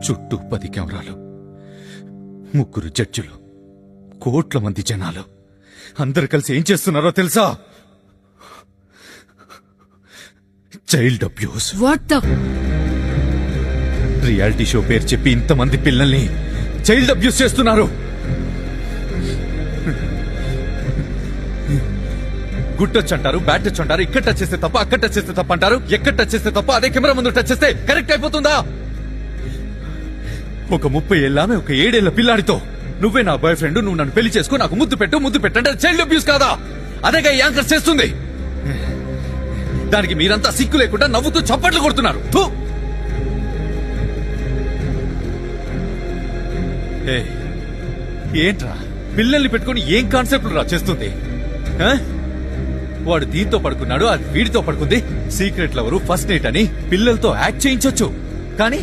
చుట్టూ 10 కెమెరాలు, 3 జడ్జిలు, కోట్ల మంది జనాలు అందరు కలిసి ఏం చేస్తున్నారో తెలుసా? Child abuse. What the reality show పేరు చెప్పి ఇంతమంది పిల్లల్ని చైల్డ్ అబ్యూస్ చేస్తున్నారు. గుడ్ టచ్ అంటారు, బ్యాడ్ టచ్ అంటారు, ఇక్కడ టచ్ చేస్తే తప్ప, అక్కడ టచ్ చేస్తే తప్ప అంటారు. ఎక్కడ టచ్ చేస్తే తప్ప అదే కెమెరా ముందు టచ్ చేస్తే కరెక్ట్ అయిపోతుందా? ఒక 30 ఏళ్ళ ఆమె ఒక 7 ఏళ్ల పిల్లాడితో నువ్వే నా బాయ్ ఫ్రెండ్, నువ్వు నన్ను పెళ్లి చేసుకో, నాకు ముద్దు పెట్టంటే చైల్డ్ అబ్యూస్ కాదా? అదేగా ఈ యాంకర్ చేస్తుంది. దానికి మీరంతా సిక్కు లేకుండా నవ్వుతూ చప్పట్లు కొడుతున్నారు. ఏంట్రా పిల్లల్ని పెట్టుకుని ఏం కాన్సెప్ట్ రా చేస్తుంది? వాడు దీంతో పడుకున్నాడు, అది వీడితో పడుకుంది, సీక్రెట్ లవరు, ఫస్ట్ నైట్ అని పిల్లలతో యాక్ట్ చేయించొచ్చు. కానీ